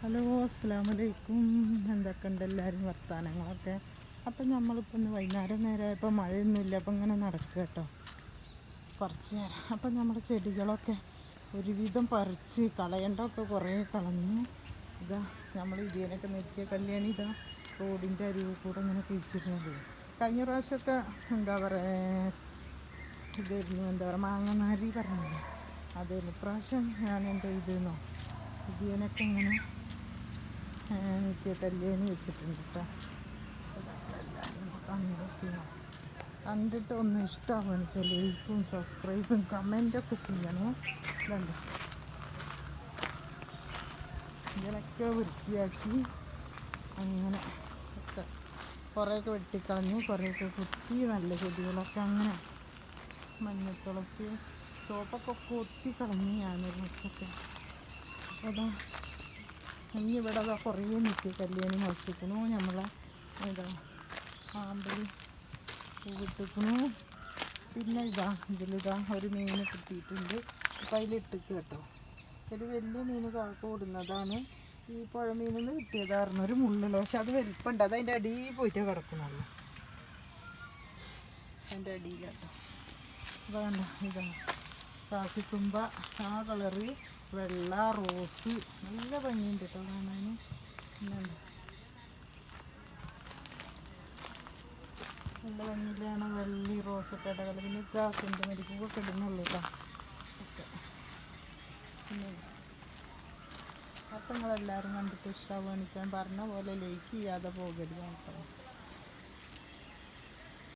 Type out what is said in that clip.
Hello, അസ്സലാമലൈക്കും. എന്തൊക്കെയുണ്ട് എല്ലാവരും വർത്താനങ്ങളൊക്കെ? അപ്പം നമ്മളിപ്പോൾ ഇന്ന് വൈകുന്നേരം നേരമായപ്പോൾ മഴയൊന്നുമില്ല, അപ്പം ഇങ്ങനെ നടക്കുക കേട്ടോ കുറച്ച് നേരം. അപ്പം നമ്മുടെ ചെടികളൊക്കെ ഒരുവിധം പറിച്ച് കളയേണ്ടതൊക്കെ കുറേ കളഞ്ഞു. ഇതാ നമ്മൾ ഇതിനൊക്കെ നിത്യ കല്യാണി ഇതാ റോഡിൻ്റെ അരികിൽ കൂടെ ഇങ്ങനെ കുഴിച്ചിരുന്നത്. കഴിഞ്ഞ പ്രാവശ്യമൊക്കെ എന്താ പറയുക ഇതായിരുന്നു, എന്താ പറയുക മാങ്ങനാരി പറഞ്ഞില്ലേ, അതായിരുന്നു. ഇപ്രാവശ്യം ഞാൻ എന്താ ഇതെന്നോ ഇതിനൊക്കെ ഇങ്ങനെ നിത്യ കല്യാണി വെച്ചിട്ടുണ്ട് കേട്ടോ. കണ്ടിട്ട് ഒന്ന് ഇഷ്ടമാവുകയാണ് വെച്ചാൽ ലൈക്കും സബ്സ്ക്രൈബും കമൻറ്റൊക്കെ ചെയ്യണേ. ഇതുണ്ട്, ഇതിനൊക്കെ വൃത്തിയാക്കി അങ്ങനെ ഒക്കെ കുറേയൊക്കെ വെട്ടിക്കളഞ്ഞ് കുറേയൊക്കെ കുത്തി നല്ല ചെടികളൊക്കെ അങ്ങനെ മഞ്ഞത്തുളസി സോപ്പൊക്കെ കൊത്തിക്കളഞ്ഞ് ഞാനൊരു ദിവസമൊക്കെ. അപ്പോൾ അതാ ഇനി ഇവിടെ അതാ കുറേ നിത്യ കല്യാണി മുളച്ചിരിക്കണു. നമ്മളെ ഇതാ ആമ്പൽ പൂവിട്ടിരിക്കണു. പിന്നെ ഇതിലിതാ ഒരു മീൻ കിട്ടിയിട്ടുണ്ട്. അപ്പം അതിലിട്ടിട്ട് കേട്ടോ, ഒരു വലിയ മീൻ കൂടുന്നതാണ്. ഈ പുഴ മീനിൽ നിന്ന് കിട്ടിയതായിരുന്നു, ഒരു മുള്ളിൽ. പക്ഷെ അത് വലിപ്പമുണ്ട്, അത് അതിൻ്റെ അടിയിൽ പോയിട്ട് കിടക്കണുള്ളൂ, അതിൻ്റെ അടിയിൽ കേട്ടോ. അപ്പോൾ കണ്ട ഇതാണ് കാശിത്തുമ്പ, ആ കളറ് വെള്ള റോസ്, നല്ല ഭംഗിയുണ്ട് കേട്ടോ കാണാൻ. പിന്നെന്താ നല്ല ഭംഗിയിലാണ് വെള്ളി റോസൊക്കെ ഇടകൾ. പിന്നെ ഗ്രാസിൻ്റെ മരിപ്പൊക്കെ ഇടുന്നുള്ളൂ കേട്ടോ ഒക്കെ. പിന്നെ അപ്പം നിങ്ങളെല്ലാവരും കണ്ടിട്ട് ഇഷ്ടമാവുകയാണ്. പറഞ്ഞ പോലെ ലൈക്ക് ചെയ്യാതെ പോകരുത് മക്കളെ.